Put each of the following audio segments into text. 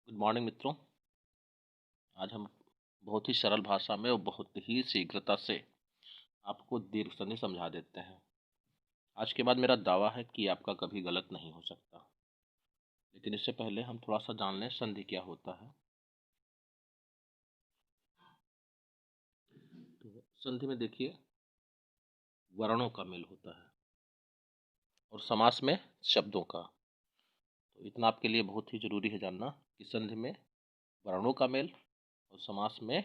Good morning मित्रों। आज हम बहुत ही सरल भाषा में और बहुत ही शीघ्रता से आपको दीर्घ संधि समझा देते हैं। आज के बाद मेरा दावा है कि आपका कभी गलत नहीं हो सकता। लेकिन इससे पहले हम थोड़ा सा जान लें संधि क्या होता है। तो संधि में देखिए वर्णों का मेल होता है और समास में शब्दों का। तो इतना आपके लिए बहुत ही जरूरी है जानना कि संधि में वर्णों का मेल और समास में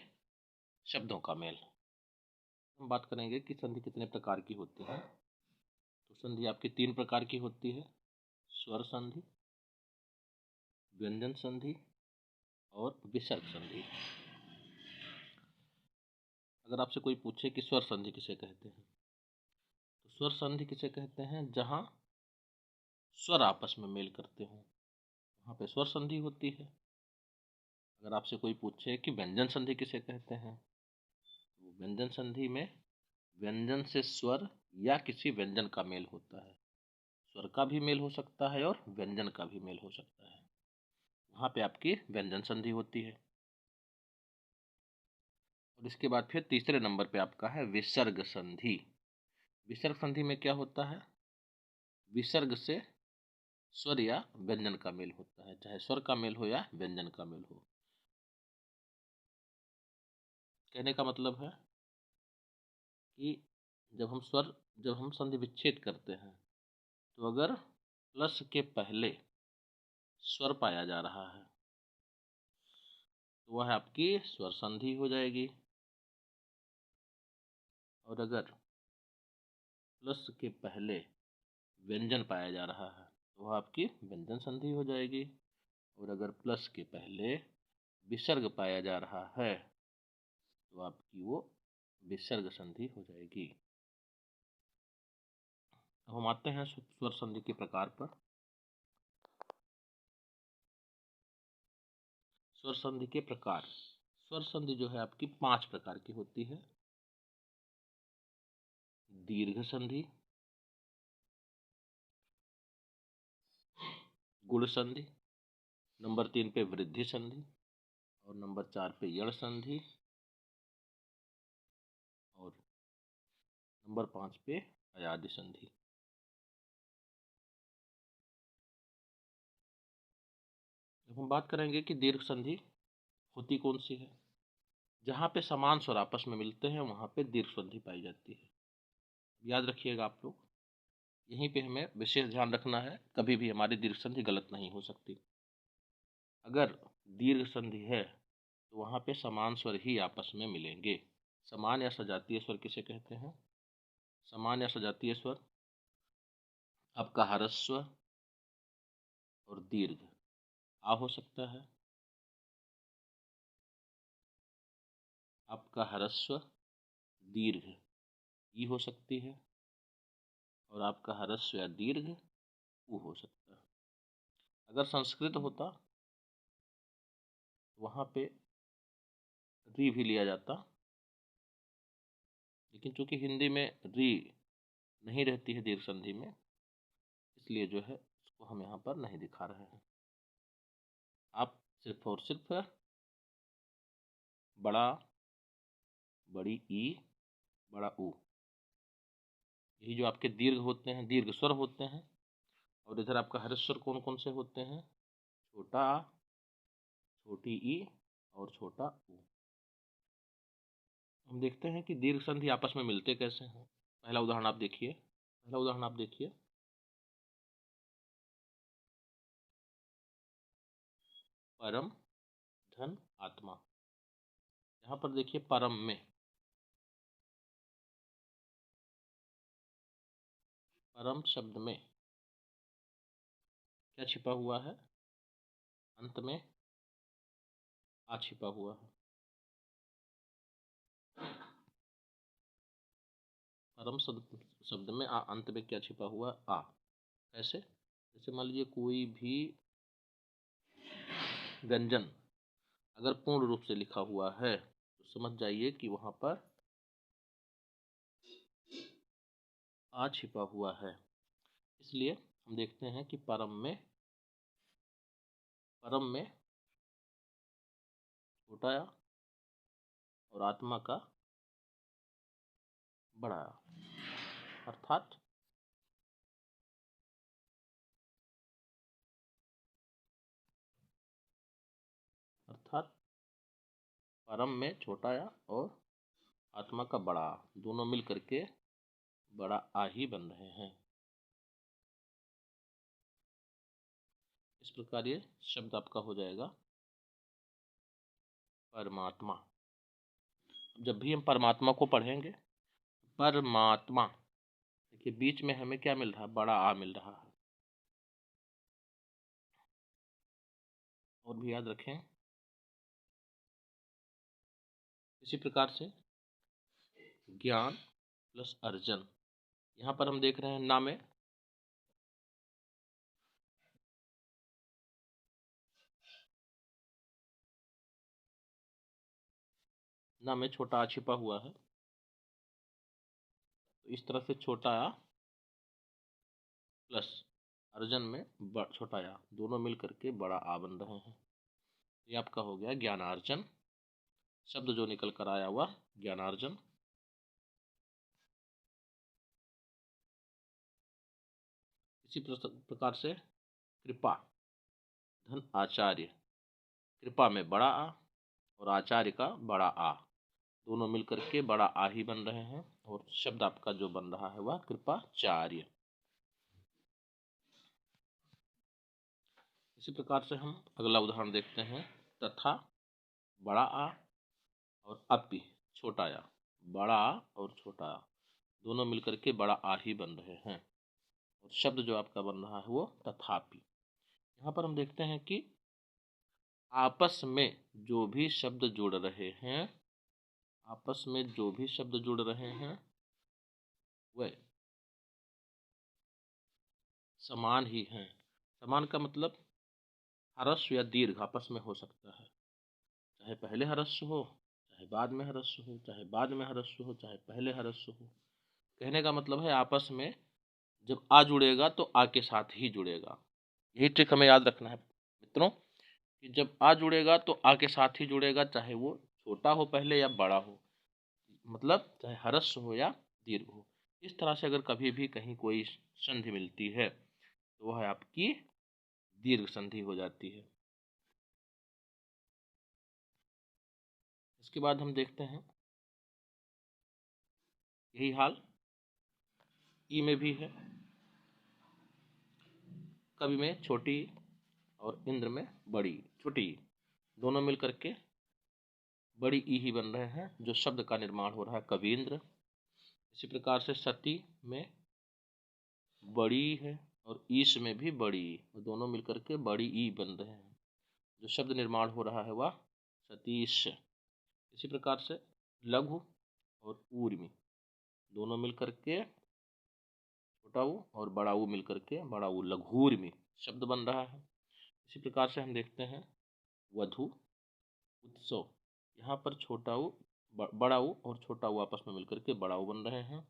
शब्दों का मेल। हम बात करेंगे कि संधि कितने प्रकार की होती है। तो संधि आपकी 3 प्रकार की होती है: स्वर संधि, व्यंजन संधि और विसर्ग संधि। अगर आपसे कोई पूछे कि स्वर संधि किसे कहते हैं, तो स्वर संधि किसे कहते हैं जहां स्वर आपस में मेल करते हों, वहां पे स्वर संधि होती है। अगर आपसे कोई पूछे कि व्यंजन संधि किसे कहते हैं, तो व्यंजन संधि में व्यंजन से स्वर या किसी व्यंजन का मेल होता है। स्वर का भी मेल हो सकता है और व्यंजन का भी मेल हो सकता है, वहां पे आपकी व्यंजन संधि होती है। और इसके बाद फिर तीसरे नंबर पे आपका है विसर्ग संधि। विसर्ग संधि में क्या होता है? विसर्ग से स्वर या व्यंजन का मेल होता है, चाहे स्वर का मेल हो या व्यंजन का मेल हो। कहने का मतलब है कि जब हम संधि विच्छेद करते हैं, तो अगर प्लस के पहले स्वर पाया जा रहा है तो वह आपकी स्वर संधि हो जाएगी, और अगर प्लस के पहले व्यंजन पाया जा रहा है तो वह आपकी व्यंजन संधि हो जाएगी, और अगर प्लस के पहले विसर्ग पाया जा रहा है तो आपकी वो विसर्ग संधि हो जाएगी। अब हम आते हैं स्वर संधि के प्रकार पर। स्वर संधि के प्रकार, स्वर संधि जो है आपकी 5 प्रकार की होती है। दीर्घ संधि, गुण संधि, नंबर 3 पे वृद्धि संधि, और नंबर 4 पे यण संधि, और नंबर 5 पे अयादि संधि। अब हम बात करेंगे कि दीर्घ संधि होती कौन सी है। जहाँ पे समान स्वर आपस में मिलते हैं वहाँ पे दीर्घ संधि पाई जाती है। याद रखिएगा आप लोग, यहीं पे हमें विशेष ध्यान रखना है, कभी भी हमारी दीर्घ संधि गलत नहीं हो सकती। अगर दीर्घ संधि है तो वहाँ पे समान स्वर ही आपस में मिलेंगे। समान या सजातीय स्वर किसे कहते हैं? समान या सजातीय स्वर आपका ह्रस्व और दीर्घ आ हो सकता है, आपका ह्रस्व दीर्घ ई हो सकती है, और आपका ह्रस्व या दीर्घ ऊ हो सकता है। अगर संस्कृत होता वहाँ पे री भी लिया जाता, लेकिन चूंकि हिंदी में री नहीं रहती है दीर्घ संधि में, इसलिए जो है उसको हम यहाँ पर नहीं दिखा रहे हैं। आप सिर्फ और सिर्फ बड़ा, बड़ी ई, बड़ा ऊ, यही जो आपके दीर्घ होते हैं, दीर्घ स्वर होते हैं। और इधर आपका हर्ष स्वर कौन कौन से होते हैं? छोटा आ, छोटी ई और छोटा ऊ। हम देखते हैं कि दीर्घ संधि आपस में मिलते कैसे हैं। पहला उदाहरण आप देखिए, परम, धन, आत्मा। यहाँ पर देखिए परम में, परम शब्द में क्या छिपा हुआ है? अंत में आ छिपा हुआ है। परम शब्द में अंत में क्या छिपा हुआ? आ। कैसे? जैसे मान लीजिए कोई भी व्यंजन अगर पूर्ण रूप से लिखा हुआ है तो समझ जाइए कि वहां पर आ छिपा हुआ है। इसलिए हम देखते हैं कि परम में छोटा या और आत्मा का बड़ा या, अर्थात परम में छोटा या और आत्मा का बड़ा दोनों मिल करके बड़ा आ ही बन रहे हैं। इस प्रकार ये शब्द आपका हो जाएगा परमात्मा। जब भी हम परमात्मा को पढ़ेंगे, परमात्मा, देखिए बीच में हमें क्या मिल रहा है, बड़ा आ मिल रहा है। और भी याद रखें, इसी प्रकार से ज्ञान प्लस अर्जन, यहाँ पर हम देख रहे हैं ना में छोटा आ छिपा हुआ है, तो इस तरह से छोटा आ प्लस अर्जन में छोटा आ दोनों मिल करके बड़ा आ बन रहे हैं। ये आपका हो गया ज्ञानार्जन, शब्द जो निकल कर आया हुआ ज्ञानार्जन। इसी प्रकार से कृपा धन आचार्य, कृपा में बड़ा आ और आचार्य का बड़ा आ दोनों मिलकर के बड़ा आ ही बन रहे हैं, और शब्द आपका जो बन रहा है वह कृपाचार्य। इसी प्रकार से हम अगला उदाहरण देखते हैं, तथा बड़ा आ और अपि छोटा आ, बड़ा आ और छोटा आ दोनों मिलकर के बड़ा आ ही बन रहे हैं, और शब्द जो आपका बन रहा है वो तथापि। यहाँ पर हम देखते हैं कि आपस में जो भी शब्द जुड़ रहे हैं, आपस में जो भी शब्द जुड़ रहे हैं वह समान ही हैं। समान का मतलब ह्रस्व या दीर्घ आपस में हो सकता है, चाहे पहले ह्रस्व हो, चाहे बाद में ह्रस्व हो, चाहे बाद में ह्रस्व हो, चाहे पहले ह्रस्व हो। कहने का मतलब है आपस में जब आ जुड़ेगा तो आ के साथ ही जुड़ेगा। यही ट्रिक हमें याद रखना है मित्रों, कि जब आ जुड़ेगा तो आ के साथ ही जुड़ेगा, चाहे वो छोटा हो पहले या बड़ा हो, मतलब चाहे ह्रस्व हो या दीर्घ हो। इस तरह से अगर कभी भी कहीं कोई संधि मिलती है तो वह आपकी दीर्घ संधि हो जाती है। इसके बाद हम देखते हैं यही हाल ई में भी है, कवि में छोटी और इंद्र में बड़ी छोटी दोनों मिल करके बड़ी ई ही बन रहे हैं, जो शब्द का निर्माण हो रहा है कवींद्र। इसी प्रकार से सती में बड़ी है और ईश में भी बड़ी, दोनों मिलकर के बड़ी ई बन रहे हैं, जो शब्द निर्माण हो रहा है वह सतीश। इसी प्रकार से लघु और ऊर्मी दोनों मिलकर के छोटा ऊ और बड़ा ऊ मिलकर के बड़ा ऊ लघूर्मी शब्द बन रहा है। इसी प्रकार से हम देखते हैं वधु उत्सव, यहाँ पर छोटा ऊ बड़ा ऊ और छोटा ऊ आपस में मिलकर के बड़ा ऊ बन रहे हैं,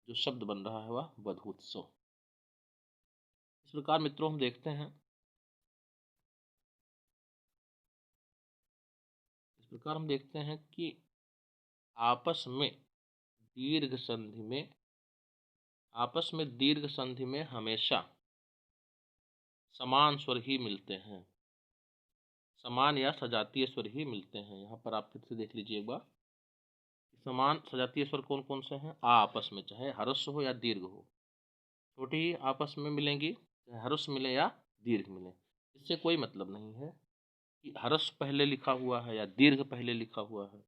जो शब्द बन रहा है वह वधु उत्सव। इस प्रकार मित्रों हम देखते हैं, इस प्रकार हम देखते हैं कि आपस में दीर्घ संधि में, आपस में दीर्घ संधि में हमेशा समान स्वर ही मिलते हैं, समान या सजातीय स्वर ही मिलते हैं। यहाँ पर आप फिर से देख लीजिए एक बार, समान सजातीय स्वर कौन कौन से हैं, आ आपस में चाहे ह्रस्व हो या दीर्घ हो, छोटी ही आपस में मिलेंगी, चाहे ह्रस्व मिले या दीर्घ मिले। इससे कोई मतलब नहीं है कि ह्रस्व पहले लिखा हुआ है या दीर्घ पहले लिखा हुआ है,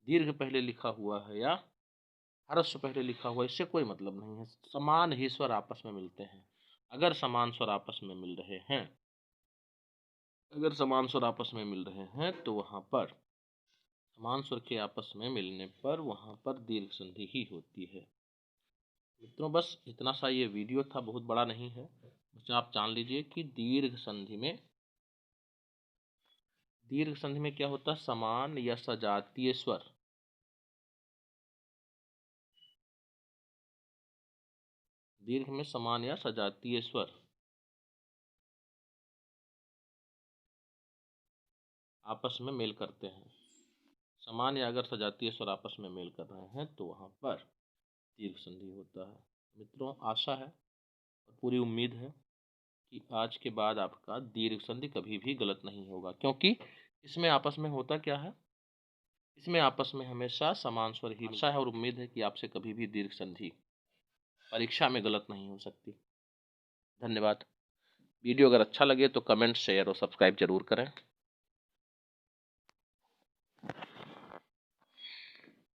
दीर्घ पहले लिखा हुआ है या ह्रस्व पहले लिखा हुआ, इससे कोई मतलब नहीं है। समान ही स्वर आपस में मिलते हैं। अगर समान स्वर आपस में मिल रहे हैं, अगर समान स्वर आपस में मिल रहे हैं तो वहाँ पर समान स्वर के आपस में मिलने पर वहाँ पर दीर्घ संधि ही होती है। मित्रों बस इतना सा ये वीडियो था, बहुत बड़ा नहीं है, बस आप जान लीजिए कि दीर्घ संधि में क्या होता है, समान या सजातीय स्वर, दीर्घ में समान या सजातीय स्वर आपस में मेल करते हैं। समान या अगर सजातीय स्वर आपस में मेल कर रहे हैं तो वहाँ पर दीर्घ संधि होता है। मित्रों, आशा है और पूरी उम्मीद है कि आज के बाद आपका दीर्घ संधि कभी भी गलत नहीं होगा, क्योंकि इसमें आपस में होता क्या है, इसमें आपस में हमेशा समान स्वर ही। आशा है और उम्मीद है कि आपसे कभी भी दीर्घ संधि परीक्षा में गलत नहीं हो सकती। धन्यवाद। वीडियो अगर अच्छा लगे तो कमेंट, शेयर और सब्सक्राइब जरूर करें।